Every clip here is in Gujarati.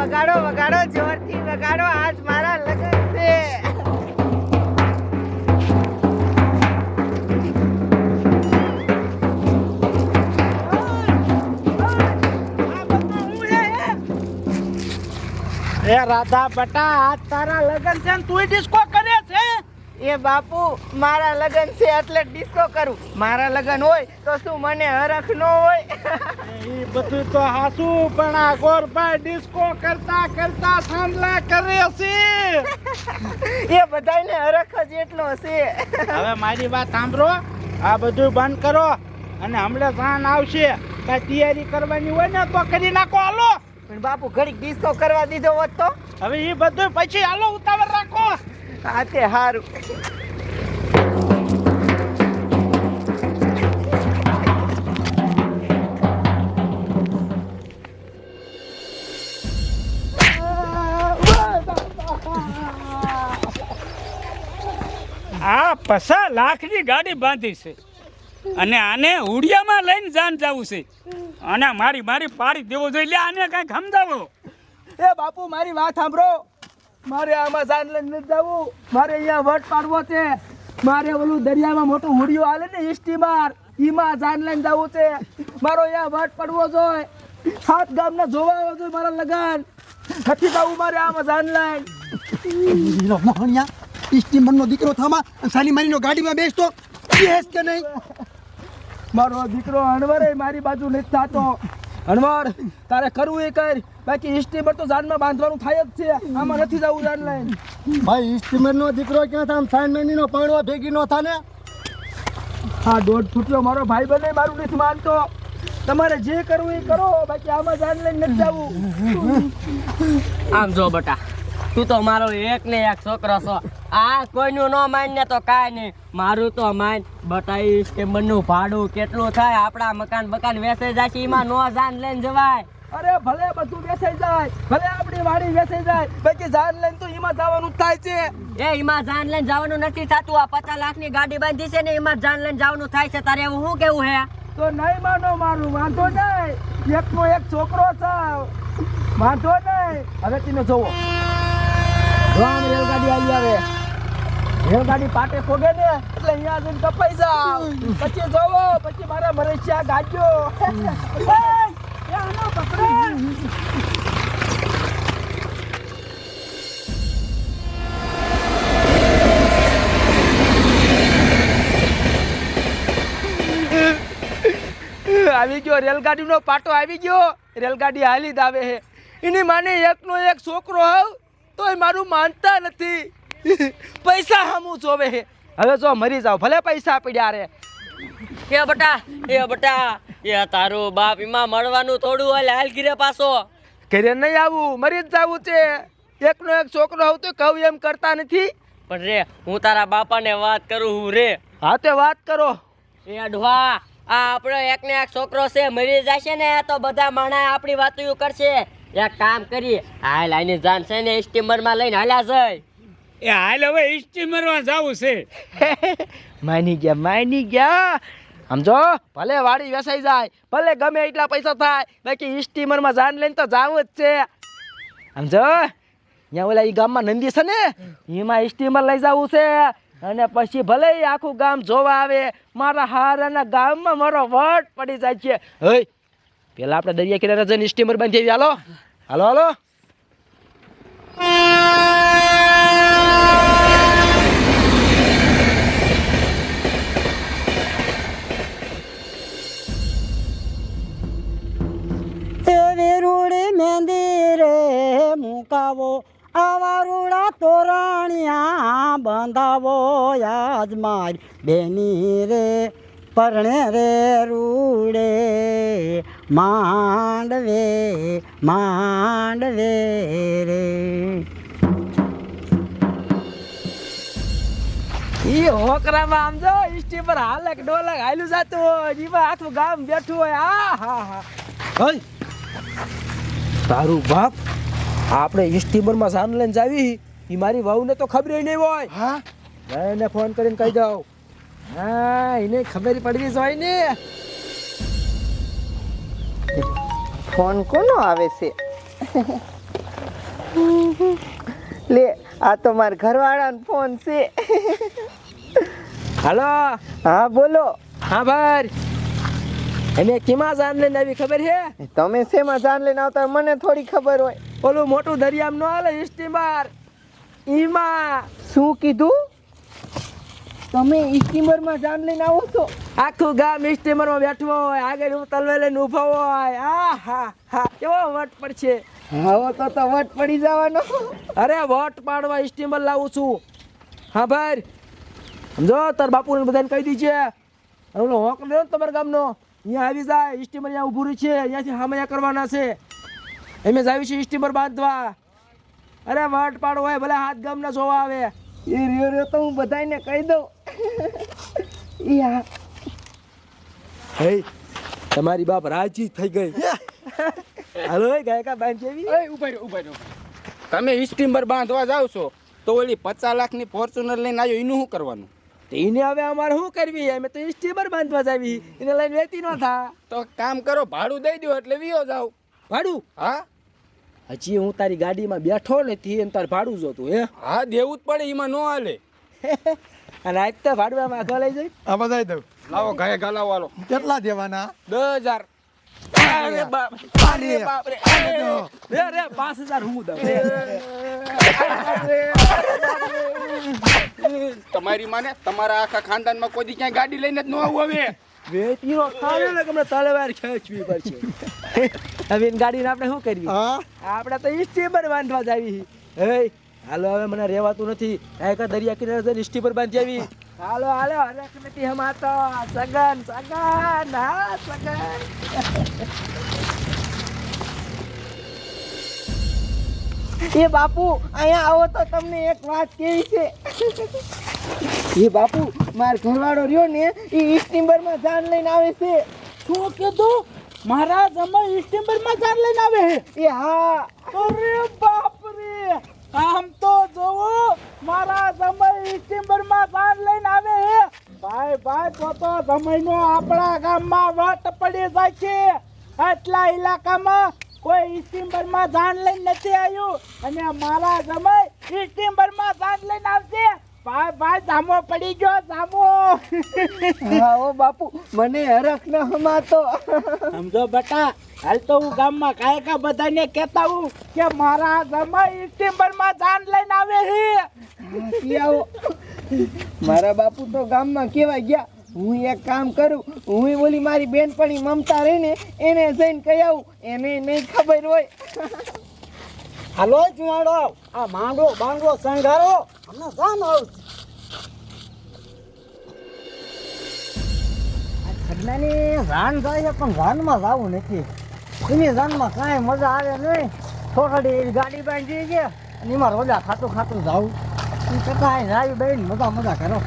વગાડો વગાડો જોરથી વગાડો, આજ મારા લગ્ન છે. એ રાધા બટા, આજ તારા લગ્ન છે ને તું ડિસ્કો કરે છે? એ બાપુ, મારા લગ્ન છે એટલે ડિસ્કો કરું. મારા લગ્ન હોય તો શું મને હરખ ન હોય? એ બધું તો હાસું, પણ આ ગોરભાઈ ડિસ્કો કરતા કરતા સાંભળા કરે છે. એ બધાયને હરખ જ એટલો છે. હવે મારી વાત સાંભળો, આ બધું બંધ કરો અને હમણાં જાન આવશે. કઈ તૈયારી કરવાની હોય ને તો કરી નાખો. હાલો. પણ બાપુ ઘડીક ડિસ્કો કરવા દીધો હોત તો? હવે એ બધું પછી હાલો, ઉતાવળ રાખો. આ તે હારું. આ 50 લાખની ગાડી બાંધી છે અને આને ઉડિયામાં લઈને જાન જવું છે અને મારી પાડી દેવો જોઈએ. લે આને કઈ સમજાવો. એ બાપુ, મારી વાત સાંભળો. મારે આમાં જાન લઈને નથી જવું. મારે અહીંયા વટ પાડવો છે. મારે ઓલું દરિયામાં મોટું હુડિયો હાલે ને સ્ટીમર, એમાં જાન લઈને જવું છે. મારો અહીંયા વટ પડવો જોઈએ. 7 ગામને જોવા આવવો જોઈએ મારા લગન. નથી જવું મારે આમાં જાન લઈને. મોહણિયા સ્ટીમરનો દીકરો થામા સાની મારીનો ગાડીમાં બેસતો બેસ કે નહીં? મારો દીકરો અણવર મારી બાજુ નથી થતો. અણવર, તારે કરવું એ કર, બાકી સ્ટીમર તો જાનમાં બાંધવાનું થાય જ છે. આમાં નથી જવું જાન લઈને. ભાઈ સ્ટીમરનો દીકરો ક્યાં થામ સાન મહિનીનો પાણવા ભેગી નો થાને? હા, 1.5 ફૂટનો મારો ભાઈ બને મારું નથી માનતો. તમારે જે કરવું એ કરો, બાકી આમાં જાન લઈને નથી જવું. આમ જો બટા, તું તો મારો એક ને એક છોકરો છો. આ કોઈનું ન માન ને તો કાંઈ નહીં, મારું તો માન. બટા, એ સ્ટીમરનું ભાડું કેટલું થાય? આપણા મકાન વેચાઈ જાય છે, એમાં નો જાન લઈને જવાય. અરે ભલે બધું વેચાઈ જાય, ભલે આપણી વાડી વેચાઈ જાય, બાકી જાન લઈને તો એમાં જવાનું જ થાય છે. એ એમાં જાન લઈને જવાનું નથી થતું. આ 50 લાખની ગાડી બાંધી છે ને, એમાં જાન લઈને જવાનું થાય છે. તારે એવું શું કેવું હે? તો નહીં માનો મારું, વાંધો નહીં. એકનો એક છોકરો છે, વાંધો નહીં. હવે તમે જોવો, રામ રેલગાડી આવી આવે. રેલગાડી પાટે ફોગે ને એટલે અહીંયા જઈને કપાઈ જાવ. પછી જોવો, પછી મારા મરેશિયા ગાડ્યો. આનો પકડો. આવી ગયો રેલગાડીનો પાટો, આવી ગયો. રેલગાડી હાલી જ આવે છે. એની માને એકનો એક છોકરો હોવ તોય મારું માનતા નથી. પૈસા સામું જોવે છે. હવે જો મરી જાવ, ભલે પૈસા પડ્યા રે. એ બટા, એ તારું બાપ એમાં મળવાનું થોડું હાલ ગીરે પાછો. ઘરે નહીં આવું, મરી જ જવું છે. એકનો એક છોકરો હોવ તો કહું એમ કરતા નથી. પણ રે, હું તારા બાપાને વાત કરું હું રે. હા, તે વાત કરો. એ અઢવા, આ આપણો એક ને એક છોકરો છે, મરી જશે ને તો બધા માણા આપણી વાતો કરશે. એક કામ કરીએ, હાલ આની જાન છે ને સ્ટીમરમાં લઈને હાલ્યા જાય. એ હાલ હવે સ્ટીમરમાં જવું છે. માની ગયા. સમજો, ભલે વાડી વેસાઈ જાય, ભલે ગમે એટલા પૈસા થાય, બાકી સ્ટીમરમાં જાન લઈને તો જાવું જ છે. સમજો, અહીંયા ઓલા ઈ ગામમાં નંદી છે ને, એમાં સ્ટીમર લઈ જવું છે. અને પછી ભલે આખું ગામ જોવા આવે. મારા હારાના ગામમાં મારો વટ પડી જાય છે. હે, પેલા આપણે દરિયા કિનારે જઈને સ્ટીમર બાંધી આવી. હાલો હાલો હાલો. રૂડી મહેંદી રે મુકાવો, આવા રૂડા તોરણિયા બંધાવો. યાદ મારી બેની રે પરણે રે રૂડે માંડવે રે. ઈ હોકરામાં આમ જો સ્ટીમર હાલક ડોલક હાલ્યું જાતું હોય, એમાં આખું ગામ બેઠું હોય. હા, તારું બાપ આપણે સ્ટીમરમાં જાન લઈને જાવી, એ મારી વહુને તો ખબર નહીં હોય. હા, એને ફોન કરીને કહી દઉં. હા, એને ખબર પડવી જોઈએ ને. ફોન કોનો આવે છે? લે આ તો મારા ઘરવાળાનો ફોન છે. હાલો. હા બોલો. હા ભાઈ, એને કેમાં જાન લઈને આવી ખબર છે? તમે શેમાં જાન લઈને આવતા હોય? મને થોડી ખબર હોય. ઓલું મોટું દરિયામાં નો હાલે સ્ટીમર, ઈમાં. શું કીધું? તમે સ્ટીમરમાં જાન લઈને આવો છો? આખું ગામ સ્ટીમરમાં બેઠું હોય, આગળ હું તલવે લઈને ઊભો હોય. આ હા હા, કેવો વટ પડશે. આવો તો વટ પડી જવાનો. અરે વટ પાડવા સ્ટીમર લાવું છું. હા ભાઈ, સમજો તાર બાપુને બધાને કહી દીજે. અને ઓલો હોક લ્યો ને તમારા ગામનો, અહીંયા આવી જાય. સ્ટીમર અહીંયા ઊભું રહી છે, અહીંયાથી હામૈયા કરવાના છે. એમ જ આવી છે સ્ટીમર બાંધવા. અરે વટ પાડવો હોય, ભલે હાથ ગામના જોવા આવે. એ રહ્યો તો હું બધાને કહી દઉં. યા હે, તમારી બાપ રાજી થઈ ગઈ. હાલો ગાયકા બાંધ જેવી. તમે સ્ટીમર બાંધવા જાવ છો તો ઓલી 50 લાખની ફોર્ચ્યુનર લઈને આવ્યો એનું શું કરવાનું? એને હવે અમારે શું કરવી? અમે તો સ્ટીમર બાંધવા જાવી, એને લઈને વેતી ન થા. તો કામ કરો, ભાડું દઈ દો એટલે વિયો જાવ. ભાડું? હા હજી હું તારી ગાડીમાં બેઠો નથી અને તાર ભાડું જોતું હે? હા દેવું જ પડે, એમાં ન હાલે. અને આજ તો ભાડવામાં આગળ લઈ જાય. આ બધાય દઉં. લાવો ગાય ગાલાવો હાલો. કેટલા દેવાના? 10,000. અરે બાપ, અરે બાપ રે. રે 5000 હું દઉં. તમારી માને તમારા આખા ખાનદાનમાં કોઈ દી ક્યાંય ગાડી લઈને જ ન આવું હવે. વેતીનો ખાવે ને તમને તલવાર ખેંચવી પડશે. હવે એની ગાડીને આપણે શું કરવી? હા આપણે તો સ્ટીમર બાંધવા જાવી. હે હાલો, હવે મને રહેવાતું નથી. કાંઈ દરિયા કિનારે જઈને સ્ટીમર બાંધી આવી. હાલો હાલો, હરખ નથી હમાતો. સગન સગન, હા સગન. એ બાપુ અહીંયા આવો તો તમને એક વાત કેવી છે. એ બાપુ મારો ઘરવાળો રહ્યો ને એ સ્ટીમરમાં જાન લઈને આવે છે. શું કીધું? મારા જમાઈ સ્ટીમરમાં જાન લઈને આવે છે? એ હા. અરે બાપ રે, આમ તો જોવો મારા જમાઈ સ્ટીમરમાં જાન લઈને આવે છે. ભાઈ ભાઈ, તો જમાઈનો આપણા ગામમાં વટ પડી જાય છે. આટલા ઇલાકામાં કોઈ સ્ટીમરમાં જાન લઈને નથી આવ્યું અને મારા જમાઈ સ્ટીમરમાં જાન લઈને આવશે. ભાઈ ભાઈ, જામો પડી ગયો, જામો. હા ઓ બાપુ, મને હરખ ન હમાતો. સમજો બેટા, હાલ તો હું ગામમાં કાયકા બધાને કહેતા હું કે મારા જમાઈ સ્ટીમરમાં જાન લઈને આવે છે. આવો. મારા બાપુ તો ગામમાં કેવા ગયા. હું એક કામ કરું, હું બોલી મારી બેનપણી મમતા રહી ને એને જઈને કહી આવું. એને નહીં ખબર હોય. હાલો ચુવાડો, આ માંડો બાંગડો સંઘારો અમને જાન આવશે. ઘટનાની રાન જાય છે પણ રાનમાં જવું નથી. એની રાનમાં કાંઈ મજા આવે નહીં. થોડી એવી ગાડી બાંધી છે અને એમાં રોજા ખાતું ખાતું જાવું. એ કરતા રાવી બેન મજા કરો.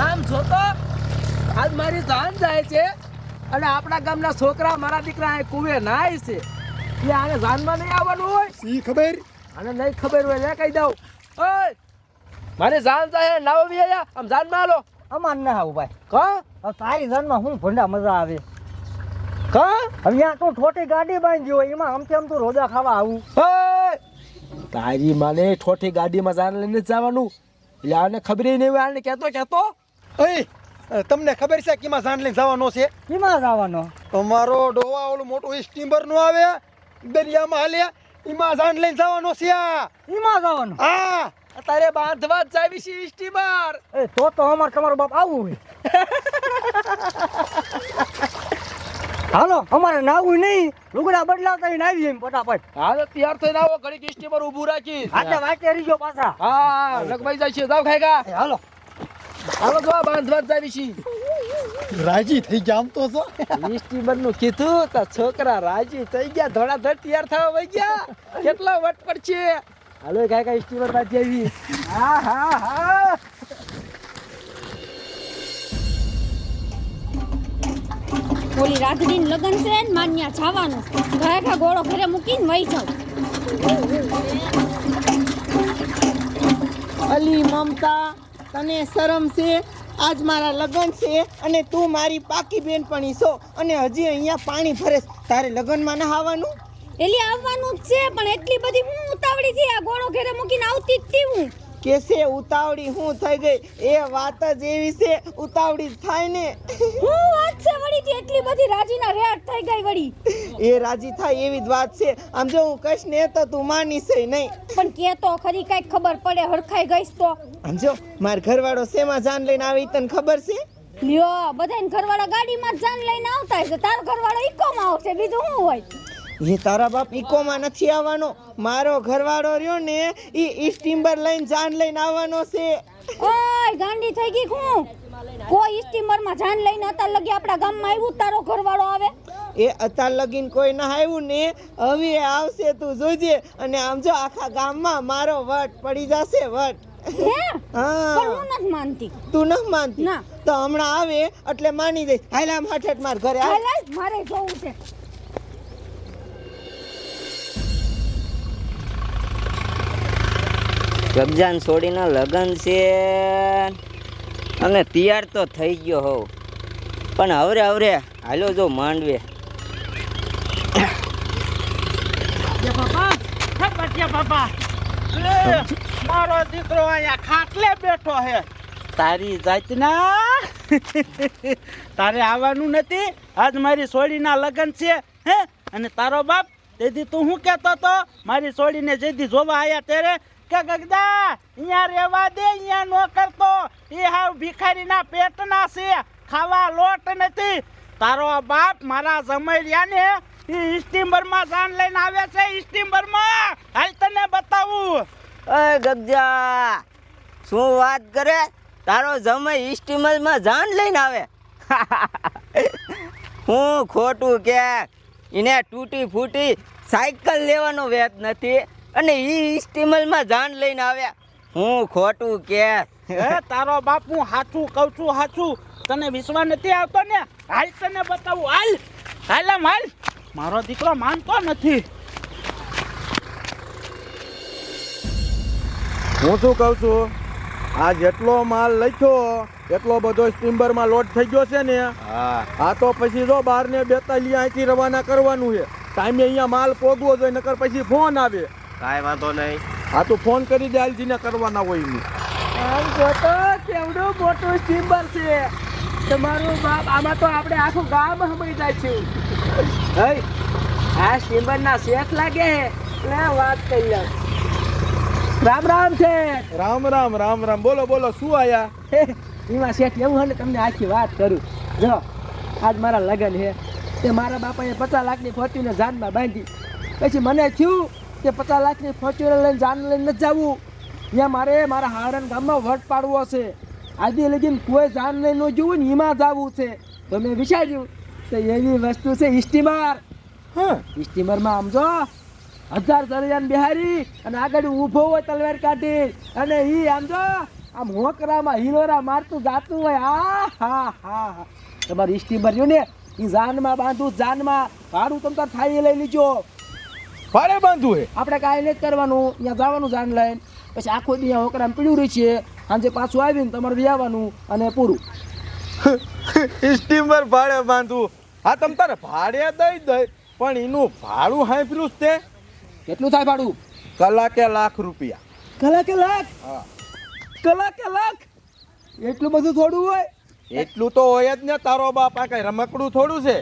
આમ જોતો આજ મારી જાન જાય છે અને આપણા ગામના છોકરા મારા દીકરા અહીં કુવે નાય છે. એટલે આને જાનમાં નહીં આવવાનું હોય. સી ખબર? આને નહીં ખબર હોય લે કહી દઉં. ઓય મારી જાન જાય નાવ બી આયા આમ જાનમાં હાલો. અમાર ના આવું ભાઈ. કા હવે તારી જાનમાં હું ભંડા મજા આવે. કા હવે ત્યાં તું ખોટી ગાડી બાંધી હોય એમાં આમ તું રોજા ખાવા આવું. ઓય તારી માને ઠોઠી ગાડીમાં જાન લઈને જ જવાનું. એટલે આને ખબર નહીં હોય. આને કહેતો ઓય તમને ખબર છે કેમાં જાન લઈને જવાનો છે? કેમાં જવાનો? તમારો ડોવા ઓલું મોટું સ્ટીમર નો આવે દરિયામાં હાલે એમાં જાન લઈને જવાનો છે. એમાં જવાનો? હા તારે બાંધવા જ જાવી છે સ્ટીમર. એ તો અમારે તમારો બાપ આવું હોય. હાલો અમારે નાવું નહીં, લુગડા બદલાવતા આવીએ એમ ફટાફટ. હા તો તૈયાર થઈને આવો. ઘડીક સ્ટીમર ઊભું રાખી. આટલે વાંચે રહીજો પાછા. હા લગભાઈ જાય છે. જાવ ખાયગા. હાલો હાલો જો બાંધવા જ જાવી છે. રાજી થઈ ગયા આમ તો છો. સ્ટીમર નું કીધું તો છોકરા રાજી થઈ ગયા. ધોળાધડ તૈયાર થવા વઈ ગયા. કેટલા વટ પડશે. હાલો કાકા સ્ટીમર બાંધી આવી. હા હા હા ઓલી રાધડીન લગન છે ને માન્યા જવાનું. ઘરે ગોળો ઘરે મૂકીને વહી જાઉં. અલી મમતા, તને શરમ છે? આજ મારા લગ્ન છે અને તું મારી પાકી બેનપણી છો અને હજી અહીંયા પાણી ભરેશ. તારે લગ્નમાં ના આવવાનું? એલી આવવાનું જ છે પણ એટલી બધી હું ઉતાવળી થી આ ગોળો ઘરે મૂકીને આવતી જ હતી હું. કેસે ઉતાવળી હું થઈ ગઈ? એ વાત જ એવી છે, ઉતાવળી જ થાય ને. હું વાત છે વળી થી એટલી બધી રાજીના રેટ થઈ ગઈ વળી. એ રાજી થાય એવી જ વાત છે. આમ જો હું કહીશ ને તો તું માનીશ નહીં. પણ કે તો ખરી કઈક ખબર પડે હરખાઈ ગઈશ તો. આમ જો માર ઘરવાળો શેમાં જાન લઈને આવી તને ખબર છે? લ્યો બધાને ઘરવાળા ગાડીમાં જ જાન લઈને આવતા હશે, તારો ઘરવાળો ઈકોમાં આવશે, બીજું શું હોય? એ તારા બાપ ઈકોમાં નથી આવવાનો. મારો ઘરવાળો રહ્યો ને ઈ સ્ટીમર લઈને જાન લઈને આવવાનો છે. ઓય ગાંડી થઈ ગઈ હું. કોઈ સ્ટીમરમાં જાન લઈને અત્યાર લગી આપણા ગામમાં આવ્યું તારો ઘરવાળો આવે? એ અત્યાર લગીન કોઈ ના આવ્યું ને, હવે આવશે તું જોજે. અને આમ જો આખા ગામમાં મારો વટ પડી જશે, વટ. હે હા પણ હું નથી માનતી. તું નથી માનતી? ના. તો હમણાં આવે એટલે માની જઈશ. હાલ આમ હઠ માર ઘરે હાલ. હાલ હાલ, મારે જોવું છે. ગબજાન છોડીને લગન છે અને તૈયાર તો થઈ ગયો હોવ, પણ હવરે હવરે હાલો જો માંડવે. મારો દીકરો અહીંયા ખાટલે બેઠો હે. તારી જાતના તારે આવવાનું નથી. આજ મારી સોડીના લગ્ન છે હે, અને તારો બાપ તેથી તું શું કહેતો તો મારી સોડીને જેથી જોવા આયા ત્યારે કે ગગદા અહીંયા રહેવા દે, અહીંયા નો કરતો, એ હાવ ભિખારીના પેટના છે, ખાવા લોટ નથી. તારો બાપ મારા જમૈયાને એ સ્ટીમરમાં જાન લઈને આવે છે. સ્ટીમરમાં હાલ તને બતાવું. અય ગબજા, શું વાત કરે? તારો જમાઈ સ્ટીમરમાં જાન લઈને આવે? હું ખોટું કે? એને તૂટી ફૂટી સાયકલ લેવાનો વેત નથી અને ઈ સ્ટીમરમાં જાન લઈને આવ્યા. હું ખોટું કે? હે તારો બાપ હું હાચું કહું છું, હાચું. તને વિશ્વાસ નથી આવતો ને? હાલ તને બતાવું. હાલ હાલ આમ હાલ. મારો દીકરો માનતો નથી. હું શું કહું છું, આ જેટલો માલ લખ્યો એટલો બધો સ્ટીમરમાં લોડ થઈ ગયો છે ને. આ તો પછી જો 12 ને 42 અહીંથી રવાના કરવાનું છે. ટાઈમે અહીંયા માલ પોગવો જોઈએ, નકર પછી ફોન આવે. કાંઈ વાંધો નહીં. આ તું ફોન કરી દે, હાલજીને કરવાના હોય એની. આમ જોતો કેવડું મોટું સ્ટીમર છે તમારું બાપ. આમાં તો આપણે આખું ગામ હમાઈ જાય છે. હે આ સ્ટીમરના શેઠ લાગે એટલે વાત કરી લે. રામ રામ છે. રામ રામ રામ રામ. બોલો બોલો, શું આયા? એમાં શેઠ એવું હોય ને, તમને આખી વાત કરું. જો આજ મારા લગ્ન છે, તે મારા બાપાએ 50 લાખની ફોર્ચ્યુનર જાનમાં બાંધી. પછી મને થયું કે 50 લાખની ફોર્ચ્યુનર લઈને જાન લઈને નથી જવું. ત્યાં મારે મારા હારણ ગામમાં વટ પાડવો છે. આજે લગીને કોઈ જાન લઈને ન જોવું ને, એમાં જવું છે. તો મેં વિચાર્યું તો એવી વસ્તુ છે સ્ટીમર. હા, સ્ટીમરમાં આમ જો 1000 ચરિયાને બિહારી અને આગળ ઊભો હોય તલવાર કાઢી, અને ઈ આમ જો આમ હોકરામાં હિલોરા મારતું જાતું હોય. હા હા હા, તમારું સ્ટીમર જો ને એ જાનમાં બાંધું, જાનમાં ભાડું તમ તાર થાય એ લઈ લીજો. ભાડે બાંધવું હે? આપણે કાંઈ નથી કરવાનું, ત્યાં જવાનું જાન લઈને, પછી આખો દી હોકરામાં પીડ્યું રહી છે. સાંજે પાછું આવીને તમારે વ્યાવાનું અને પૂરું. સ્ટીમર ભાડે બાંધવું? હા, તમ તારે ભાડે દઈ દઈ, પણ એનું ભાડું હાંભળ્યું જ તે. કેટલું થાય ભાડું? કલાકે ₹1,00,000. કલાકે લાખ? હા. કલાકે લાખ? એટલું બધું થોડું હોય? એટલું તો હોય જ ને તારો બાપ. આ કઈ રમકડું થોડું છે?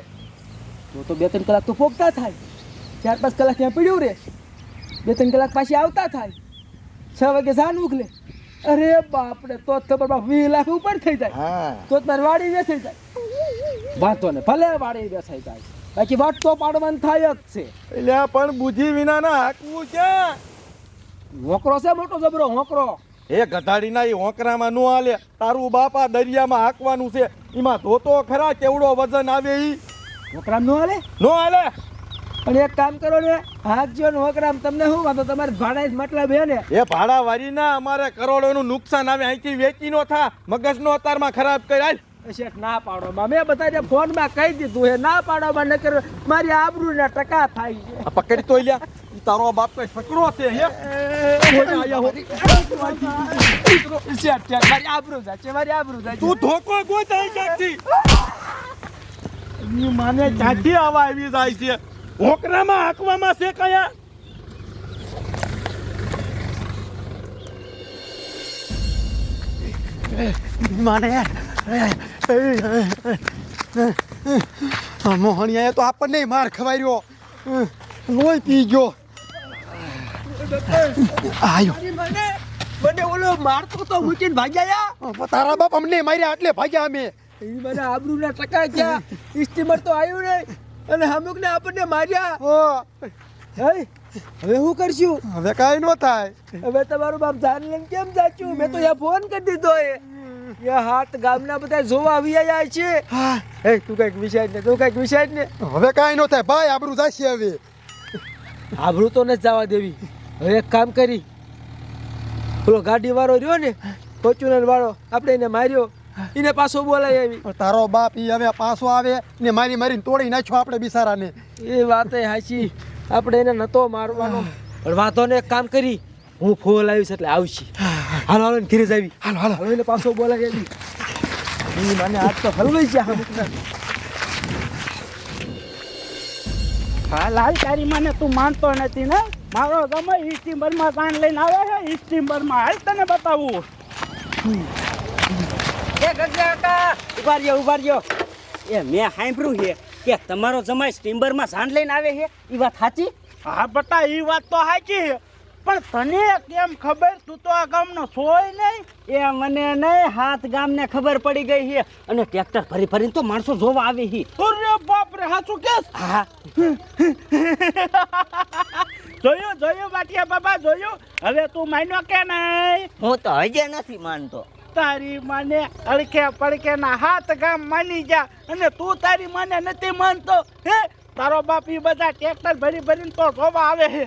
તો 2-3 કલાક તો ફોગતા થાય, 4-5 કલાક ત્યાં પીડ્યું રે, 2-3 કલાક પાછી આવતા થાય, 6 વાગે જાન ઉકલે. અરે બાપરે, તો જ ખબર 20 લાખ ઉપર થઈ જાય. હા, તો જ મારી વાડી વેચાઈ જાય. વાંધો ને, ભલે વાડી વેચાઈ જાય, બાકી વાટ તો પાડવાનું થાય જ છે. એટલે પણ બુદ્ધિ વિના ના હાંકવું ક્યાં? હોકરો છે મોટો જબરો હોકરો. એ ગધાડીના એ હોંકરામાં નો હાલે. તારું બાપા દરિયામાં હાંકવાનું છે. એમાં ધોતો ખરા કેવડો વજન આવે. ઈ હોકરામ નો હાલે? નો હાલે. પણ એક કામ કરો ને, હાંકજો ને હોકરામ. તમને શું વાંધો? તમારે ભાડા મતલબ હે ને? એ ભાડા વારીના અમારે કરોડોનું નુકસાન આવે. અહીંથી વેચી નો થા, મગજનો અતારમાં ખરાબ કરાય. શેઠ ના પાડો માં, મેં બધાને ફોનમાં કહી દીધું હે ના પાડો માં, નકર મારી આબરૂના ટકા થાય છે. આ પકડી તો લ્યા. ઈ તારો બાપ કઈ સકડો છે હે કોઈ આયા હો મારી આબરૂ જાય છે, મારી આબરૂ જાય છે. તું ધોકો ગોત અહીં ક્યાંકથી ની માને ક્યાંથી આવા આવી જાય છે હોકરામાં હાંકવામાં છે કયા માને મોહનિયાએ તો આપણને માર ખવાર્યો લોહી પી ગયો આયો મને ઓલો મારતો તો મૂકીને ભાગ્યા તારા બાપ અમને માર્યા એટલે ભાગ્યા અમે એ મને આબરૂના ટકા ગયા. સ્ટીમર તો આવ્યું નહીં અને અમુકને આપણને માર્યા. હે હવે શું કરશું? હવે કાંઈ ન થાય હવે તમારું બાપ જાન લઈને કેમ જાચ્યું? મેં તો યા ફોન કરી દીધો એ હાથ ગામના બધા જોવા આવી આવ્યા છે. હે તું કઈક વિચાર ને, તું કઈક વિચાર ને. હવે કાંઈ ન થાય ભાઈ આબરૂ જશે હવે આબરૂ તો નથી જવા દેવી. હવે એક કામ કરી, પેલો ગાડી વાળો રહ્યો ને ફોર્ચ્યુનર વાળો, આપણે એને માર્યો, એને પાછો બોલાવી આવી. તારો બાપ ઈ હવે પાછો આવે ને મારી મારીને તોડી નાખ્યો આપણે બિચારાને એ વાત હાચી, આપણે એને નતો મારવાનો. પણ વાંધો ને એક કામ કરી, હું ફોન આવીશ એટલે આવશી. હાલો હાલો ને ઘરે જ આવી. હાલો હાલો હવે એને પાછો બોલાવી આવી. એ મને આજ તો હલવાઈ છે અમુકના. હા લાલ તારી મને તું માનતો નથી ને. મારો સમય સ્ટીમરમાં કાન લઈને આવે છે સ્ટીમરમાં. હાલ તને બતાવું. એ ગગા ઉભા રહ્યો ઉભા રહ્યો. એ મેં સાંભળ્યું છે કે તમારો જમાઈ સ્ટીમ્બરમાં ઝાંડ લઈને આવે છે, એ વાત સાચી? હા બટા એ વાત તો સાચી છે, પણ તને કેમ ખબર? તું તો આ ગામનો સોય નહીં. એ મને નહીં, હાથ ગામને ખબર પડી ગઈ છે અને ટ્રેક્ટર ફરી ફરીને તો માણસો જોવા આવે છે. અરે બાપ રે, હાચું કેસ? હા જોયું જોયું બાટિયા બાબા જોયું. હવે તું માન્યો કે નહીં? હું તો હજે નથી માનતો. તારી માને અડકે પડકે ના હાથ ગામ માની જા અને તું તારી માને નથી માનતો. હે તારો બાપ ઈ બધા ટ્રેક્ટર ભરી ભરીને તો જોવા આવે છે.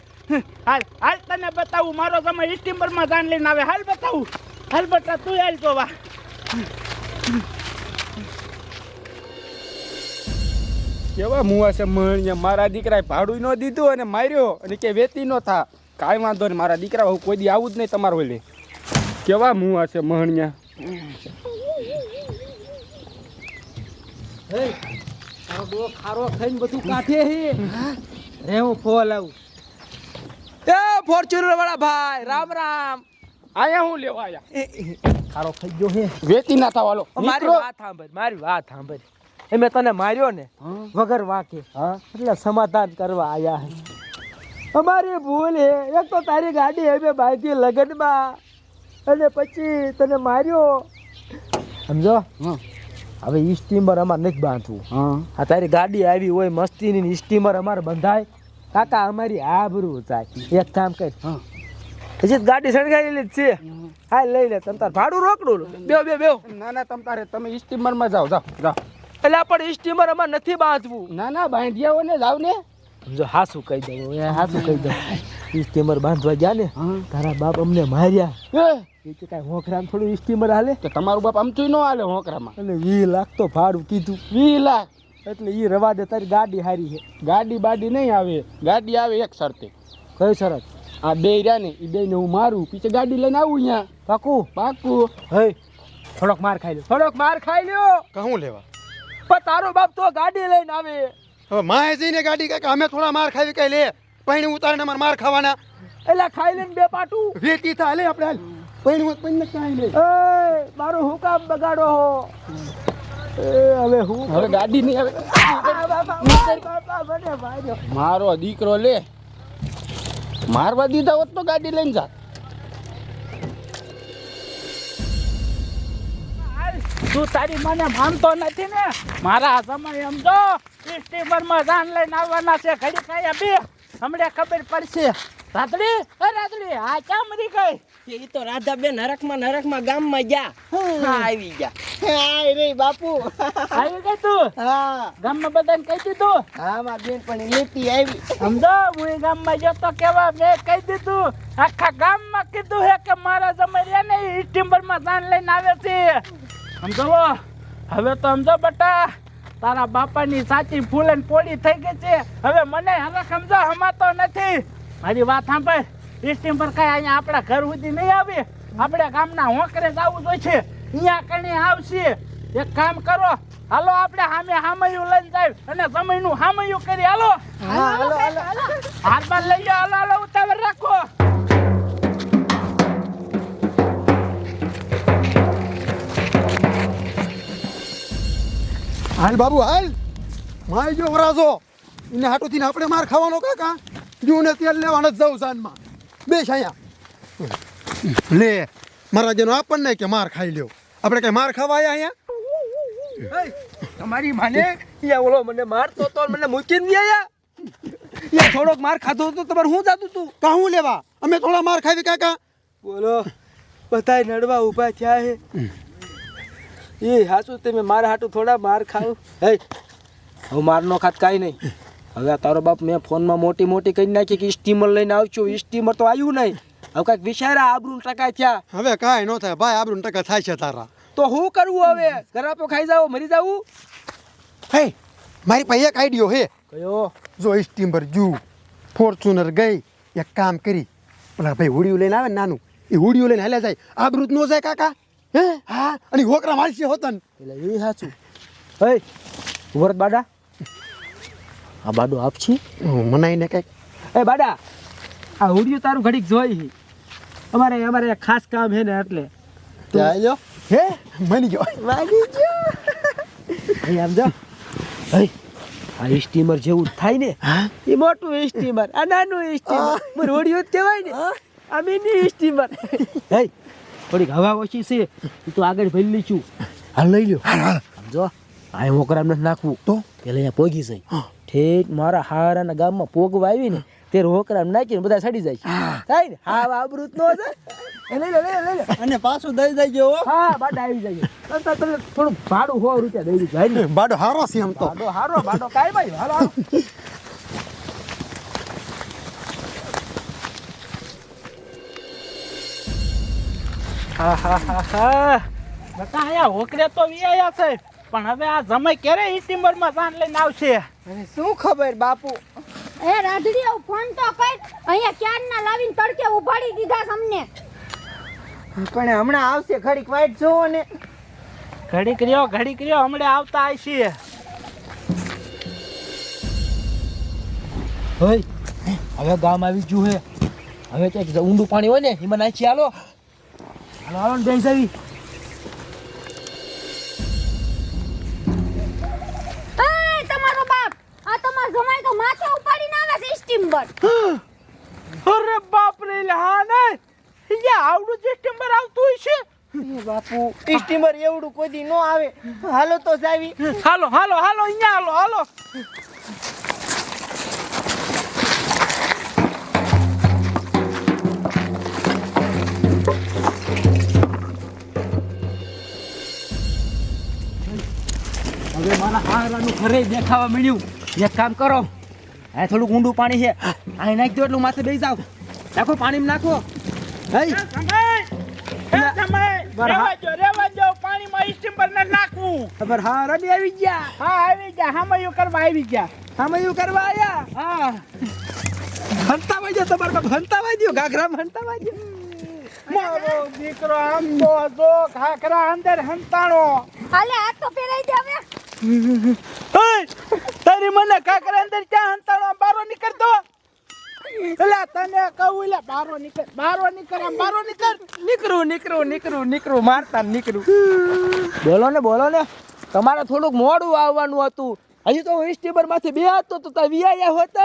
હાલ હાલ તને બતાવું, મારો સમય સ્ટીમરમાં જાન લઈને આવે. હાલ બતાવું, હાલ બટા તું હાલ જોવા. કેવા મુવા છે મણિયા, મારા દીકરાએ ભાડું ન દીધું અને માર્યો અને કે વેતી ન થા. કાંઈ વાંધો નહીં, મારા દીકરા હું કોઈ દી આવું જ નહીં તમારો ઓલે. કેવા મુવા છે મણિયા. હે તારો ડો ખારો ખાઈને બધું કાઢે છે. રે હું ફોન આવું. એ ફોર્ચ્યુનર વાળા ભાઈ, રામ રામ. આયા હું લેવા આયા? ખારો ખાઈ ગયો હે. વેતી ના થવાલો. મારી વાત સાંભળ, મારી વાત સાંભળ. એ મેં તને માર્યો ને વગર વાંકે, એટલે સમાધાન કરવા આયા હે. અમારી ભૂલ હે. એક તો તારી ગાડી હવે બાંધી લગનમાં અને પછી તને માર્યો, સમજો. હવે ઈ સ્ટીમર અમારે નથી બાંધવું. આ તારી ગાડી આવી હોય મસ્તીની, સ્ટીમર અમારે બંધાય કાકા, અમારી આબરૂ જાય. એક કામ કર, હજી ગાડી સળગાવેલી જ છે. હા લઈ લે, તમ તાર ભાડું રોકડું બેવ બે બેવ. ના ના તમ તારે તમે સ્ટીમરમાં જાઓ જાઓ જાઓ. એટલે પણ સ્ટીમર અમારે નથી બાંધવું. ના ના બાંધ્યા ને જાવ ને. સમજો હાસું કહી દઉં, એ હાસું કહી દઉં. સ્ટીમર બાંધવા ગયા ને તારા બાપ અમને માર્યા. એ કે કાંઈ હોકરામ થોડું સ્ટીમર હાલે? કે તમારું બાપ આમતું ન હાલે હોકરામાં. અને 20 લાખ તો ભાડું કીધું. 20 લાખ એટલે એ રવા દે, તારી ગાડી હારી છે. ગાડી બાડી નહીં આવે, ગાડી આવે એક શરતે. કઈ શરત? આ બે રહ્યા ને એ બે ને હું મારું, પીછે ગાડી લઈને આવું અહીંયા. પાકું? પાકું. હે થોડોક માર ખાઈ લ્યો, થોડોક માર ખાઈ લ્યો. કહું લેવા પણ તારો બાપ તો ગાડી લઈને આવે. હવે માએ જઈને ગાડી કાંઈક અમે થોડા માર ખાવી કઈ લે પૈણી ઉતારીને અમારે માર ખાવાના એટલે ખાઈ લઈને બે પાટું વેતી થા લે આપણે હાલ પૈણી પૈણીને કાંઈ નહીં. એ મારું હું કામ બગાડો હો? એ હવે હું હવે ગાડી નહીં આવે. મને માર્યો. મારો દીકરો લે, મારવા દીધા હોત તો ગાડી લઈને જા. તું તારી મને માનતો નથી ને. મારા સમય એમ જો સ્ટીમરમાં જાન લઈને આવવાના છે. ઘડી કાયા બે હમણાં ખબર પડશે. રાતડી રાતડી આ ક્યાં મરી ગઈ? એ તો રાધાબેન નરકમાં ગામમાં ગયા. આવી ગયા. હાય રે બાપુ. આવી ગઈ તું? હા ગામમાં બધાને કહી દીધું? હા મારી બેન પણ લેતી આવી. સમજો હું ગામમાં જતો કેવા મેં કહી દીધું, આખા ગામમાં કીધું હે કે મારા જમરિયા ને સ્ટીમરમાં જાન લઈને આવે છે. સમજો હવે તો સમજો બટા, તારા બાપાની સાચી ફૂલન પોળી થઈ ગઈ છે. હવે મને હવે સમજો હમાતો નથી. મારી વાત સાંભળ, સ્ટીમર કાંઈ અહીંયા આપણા ઘર સુધી નહીં આવે, આપણે ગામના હોંકરે જવું જોઈએ છે, અહીંયા કણે આવશે. એક કામ કરો, હાલો આપણે સામે હામૈયું લઈને જાય અને સમયનું હામૈયું કરી. હાલો હાથમાં લઈ લો, હાલો ઉતાવળ રાખો. હાલ બાબુ હાલ, માય જો વરાજો એને હાટુથી આપણે માર ખાવાનો કાકા, જૂને તેલ લેવાના જ જાઉં સાંજમાં. બેસ અહીંયા લે, મારા જેનો આપણને કે માર ખાઈ લ્યો, આપણે કઈ માર ખાવા આયા અહીંયા? તમારી માને યા ઓલો મને મારતો તો મને મૂકીને નહીં આયા. યા થોડોક માર ખાધો તો તમારે શું જાતું તું? કાહું લેવા અમે થોડા માર ખાવી કાકા? બોલો, બધાય નડવા ઊભા થયા હે. એ હાચું તમે મારા હાટું થોડા માર ખાવ. હે હું માર નો ખાત કાંઈ નહીં. હવે તારો બાપ મેં ફોનમાં મોટી મોટી કહી નાખી કે સ્ટીમર લઈને આવજો. સ્ટીમર તો આવ્યું નહીં. હવે કાંઈક વિચારા આબરૂ ટકા થયા. હવે કાંઈ ન થાય ભાઈ, આબરૂ ટકા થાય છે તારા. તો શું કરવું હવે? ઘરાપો ખાઈ જાવ, મરી જાવું? હે મારી પાસે એક આઈડિયો હે. કયો? જો સ્ટીમર જુ ફોર્ચ્યુનર ગઈ, એક કામ કરી, પેલા ભાઈ હુડિયું લઈને આવે ને નાનું, એ હુડિયું લઈને હાલ્યા જાય, આબરૂ જ ન જાય કાકા. હે હા, અને હોકરા મારશે હોતન. એટલે એ સાચું. હે વરદ બાડા, આ બાડો આપછી મનાઈને કંઈક. એ બાડા, આ હુડિયું તારું ઘડીક જોઈ. અમારે ખાસ કામ હે ને એટલે ત્યાં લ્યો. હે મની ગયો. અહીં આમ જો. હે આ સ્ટીમર જેવું જ થાય ને. એ મોટું સ્ટીમર, આ નાનું સ્ટીમર. મારું હુડિયું જ કહેવાય ને. આ મિની સ્ટીમર. હે થોડીક હવા ઓછી છે, તું તો આગળ ભરી લઈશું. હાલ લઈ લ્યો. સમજો આ મોકરામ નથી નાખવું તો એટલે અહીંયા પોગી જાય. ઠેઠ મારા હારાના ગામમાં પોગવા આવી ને તે રોકરામ નાખીને બધા સડી જાય થાય ને. હા આબરૂત નો છે. લઈ લે. અને પાછું દઈ જાય. હા બાડા આવી જાય. થોડું ભાડું 100 રૂપિયા દઈ દીધું. બાડો હારો છે આમ તો. બાડો હારો, બાડો કાંઈ ભાઈ. હાલો બકા અહીંયા હોકરે તો વિયાયા છે, પણ હવે આ જમાઈ ક્યારે સ્ટીમરમાં જાન લઈને આવશે? અરે શું ખબર બાપુ. એ રાધડી આવ ફોન તો કર, અહીંયા ક્યારના લાવીને તડકે ઉભાડી દીધા તમને. પણ હમણાં આવશે, ઘડીક વાઈટ જોવો ને. ઘડીક રહ્યો હમણાં આવતા આવશે. હવે ગામ આવી ગયું હે. હવે ક્યાંક ઊંડું પાણી હોય ને એમાં નાખી. હાલો ને બેન સાવી. એ તમારો બાપ, આ તમારો જમાઈ તો માથે ઉપાડીને આવે છે સ્ટીમર. અરે બાપ રે, હા ને અહીંયા આવડું જે સ્ટીમર આવતું હોય છે. એ બાપુ સ્ટીમર એવડું કોઈ દી નો આવે. હાલો તો જાવી. હાલો અહીંયા હાલો. હવે મારા હારાનું ઘરે દેખાવા મળ્યું. એક કામ કરો, આ થોડુંક ઊંડું પાણી છે, અહીં નાખી દો એટલું માથે બેસી જાવ. નાખો પાણીમાં નાખો. રેવા જો પાણીમાં સ્ટીમર ને નાખવું. ખબર હારા બી આવી ગયા. હા આવી ગયા, હામૈયું કરવા આવી ગયા. હામૈયું કરવા આયા. હા હંતા વાગ્યો તમારે બાપ, હંતા વાગ્યો. ઘાઘરામાં હંતા વાગ્યો. મારો દીકરો આમ તો જો ઘાઘરા અંદર હંતાણો. હાલે હાથ તો પહેરાઈ દે હવે. તારી મને ઘાઘરા અંદર ક્યાં હંતાણો? બારો નીકળતો. એલા તને કહું, એલા બારો નીકળ. નીકળું મારતા નીકળું. બોલો ને તમારે થોડુંક મોડું આવવાનું હતું. હજી તો હું સ્ટીમર માંથી બે હતો તો તમે વિયાયા હોત.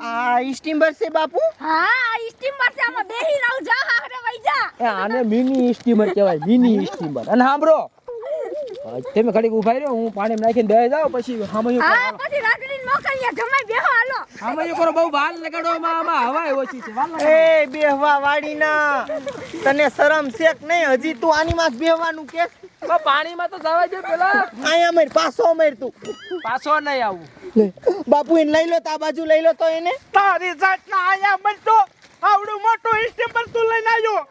આ સ્ટીમર છે બાપુ? હા આ સ્ટીમર છે, આમાં બેહી રહું. જા હારે વઈ જા. આને મિની સ્ટીમર કહેવાય, મિની સ્ટીમર. અને સાંભળો, તમે ઘડીક ઉભા રહ્યો, હું પાણીમાં નાખીને દઈ જાઉં, પછી હામૈયું કરો. હા પછી રાત્રિને મોકલીએ. જમાઈ બેહો હાલો. હામૈયું કરો, બહુ વાલ લગાડો. આમાં હવાય ઓછી છે. વાલ લગાડો. એ બેહવા વાળી ના, તને શરમ છે કે નહીં? હજી તું આની માં બેહવાનું કે? પાણીમાં તો જવા દે પેલા. અહીંયા મર, પાછો મર તું. પાછો નહીં આવું. બાપુ એને લઈ લો, તો આ બાજુ લઈ લો તો એને. તારી જાતના આયા બનતો આવડું મોટું સ્ટીમર તું લઈને આવ્યો.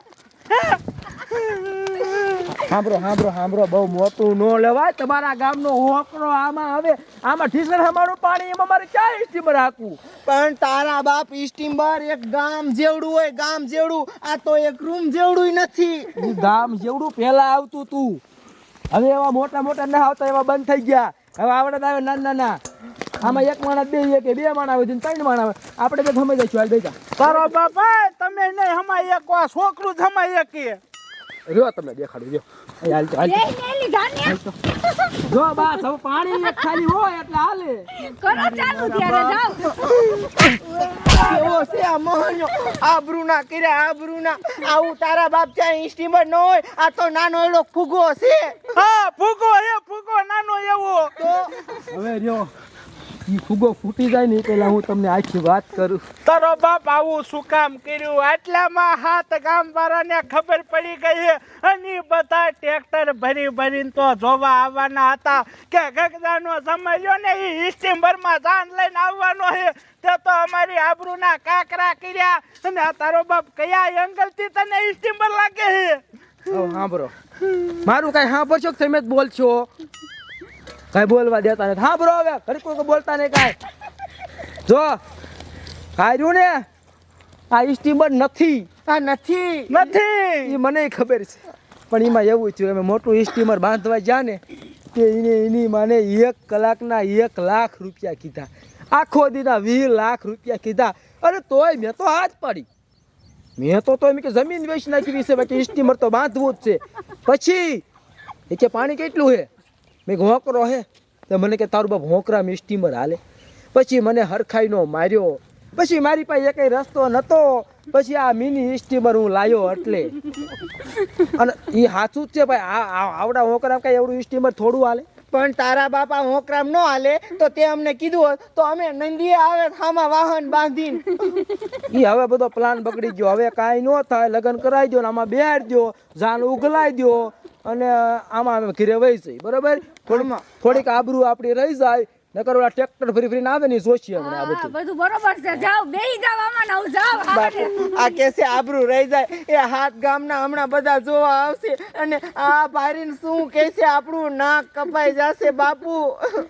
સાંભળો બહુ મોટું ન લેવાય. તમારા ગામનો હોકરો આમાં હવે આમાં ઠીસર અમારું પાણી એમાં મારે ક્યાં સ્ટીમર હાકવું? પણ તારા બાપ સ્ટીમર એક ગામ જેવડું હોય, ગામ જેવડું. આ તો એક રૂમ જેવડું નથી. ઈ ગામ જેવડું પહેલા આવતું તું, હવે એવા મોટા મોટા ના આવતા, એવા બંધ થઈ ગયા. હવે આવડે આવે નાના. આમાં એક માણસ બે કે બે માણસ આવે છે ને 3 માણસ આવે. આપણે બે સમય જઈશું. હાલ બેજા તારો બાપા તમે નહીં હમાય એક આ છોકરું જ હમાય એક રહ્યો, તમને દેખાડું રહ્યો. હાલ તો બે નેલી ધાન્યા જો બા હવે પાણી એક ખાલી હોય એટલે હાલે. કરો ચાલુ ત્યારે જાઓ. કેવો છે આ મોહનો? આબરૂ ના કર્યા, આબરૂ ના. આવું તારા બાપ ત્યાં સ્ટીમર ન હોય. આ તો નાનો એવો ફુગો છે. હા ફૂગો નાનો એવો. તો હવે રહ્યો ઈ ફુગો ફૂટી જાય ને પેલા હું તમને આખી વાત કરું. તારો બાપ આવું શું કામ કર્યું? આટલામાં 7 ગામ વાળાને ખબર પડી ગઈ અને બધા ટ્રેક્ટર ભરીને તો જોવા આવવાના હતા કે ગગદાનો સમય ને એ સ્ટીમરમાં જાન લઈને આવવાનો છે. તે તો અમારી આબરૂના કાકરા કર્યા. અને આ તારો બાપ કયા એંગલથી તને સ્ટીમર લાગે છે? હવે સાંભળો, મારું કઈ સાંભળશો કે તમે જ બોલશો? કઈ બોલવા દેતા નથી. સાંભળો હવે, ઘડી કોઈ બોલતા નહીં કાંઈ. જો હાર્યું ને આ સ્ટીમર નથી. આ નથી. એ મને ખબર છે, પણ એમાં એવું થયું અમે મોટું સ્ટીમર બાંધવા જ્યાં ને તે એની માને 1 કલાકના 1 લાખ રૂપિયા કીધા, આખો દીના 20 લાખ રૂપિયા કીધા. અરે તોય મેં તો હાથ પાડી. મેં તો એમ કે જમીન વેચી નાખી છે, બાકી સ્ટીમર તો બાંધવું જ છે. પછી એ કે પાણી કેટલું છે? મેં હોકરો હે તો મને કે તારું બાપ હોકરામાં સ્ટીમર હાલે. પછી મને હરખાઈનો માર્યો. પછી મારી પાસે એકય રસ્તો નહોતો. પછી આ મિની સ્ટીમર હું લાવ્યો એટલે. અને એ સાચું જ છે ભાઈ, આવડા હોકરામાં કઈ એવડું સ્ટીમર થોડું હાલે? પણ તારા બાપા હોકરામ ન હાલે તો તે અમને કીધું હોત તો અમે નંદીએ આવે થામાં વાહન બાંધીને. એ હવે બધો પ્લાન બગડી ગયો. હવે કાંઈ ન થાય, લગ્ન કરાવી દો ને આમાં બેહાડી દો, જાન ઉગલાઈ દો અને આમાં અમે ઘરે વહી જઈએ. બરાબર? થોડીક આબરૂ આપણી રહી જાય. નકર ઓલા ટ્રેક્ટર ફરીને આવે ને જોશી હમણાં આ બધું. બધું બરોબર છે. જાઓ બેહી જાવ આમાં નવ જાઓ. બાપુ આ કેસે આબરૂ રહી જાય. એ 7 ગામના હમણાં બધા જોવા આવશે અને આ ભારીને શું કહેશે? આપણું નાક કપાઈ જશે બાપુ.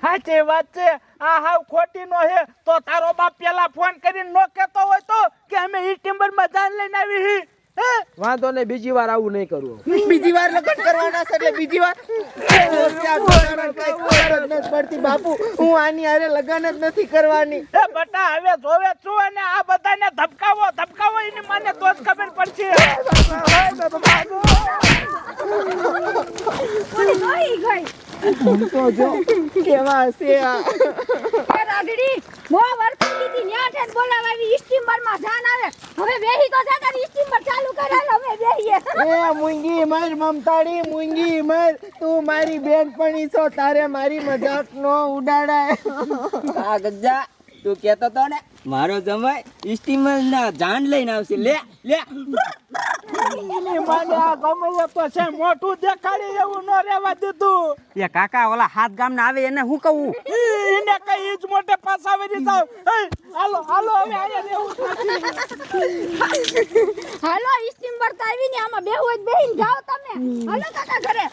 સાચી વાત છે. આ હાવ ખોટી નો હે તો તારો બાપ પેલા ફોન કરીને નો કહેતો હોય તો કે અમે સ્ટીમરમાં જાન લઈને આવી હી. વાંધો નહીં, બીજી વાર આવું નહીં કરવું. બીજી વાર લગ્ન કરવાના છે એટલે બીજી વાર કઈ ખબર જ નથી પડતી બાપુ. હું આની હારે લગ્ન જ નથી કરવાની. એ બટા હવે જોવે છું અને આ બધાને ધબકાવો એની મને તો જ ખબર પડશે. ઓલી જોઈ ગઈ. હું તો જો કેવા છે આ. એ રાગડી મો વરખી દીધી ન્યા ઠેઠ બોલાવાવી સ્ટીમરમાં જાન આવે. હવે બેહી તો જા તારી સ્ટીમર ચાલુ કરાલ. હવે બેહીએ. એ મુંગી મર મમતાડી, મુંગી મર. તું મારી બેનપણી છો, તારે મારી મજાક નો ઉડાડાય. આ ગજ્જા તું કહેતો તો ને મારો જમાઈ સ્ટીમર ના જાન લઈને આવશે. લે એની મને આ ગમે તો છે મોટું દેખાડી એવું ન રહેવા દીધું. એ કાકા ઓલા 7 ગામના આવે એને હું કહું? એને કઈ ઈજ મોટે પાસાવેરી જાવ. હાલો હવે અહીંયા રહેવું નથી. હાલો સ્ટીમર તો આવી ને આમાં બેહું જ બેહીને જાઓ તમે. હાલો કાકા ઘરે.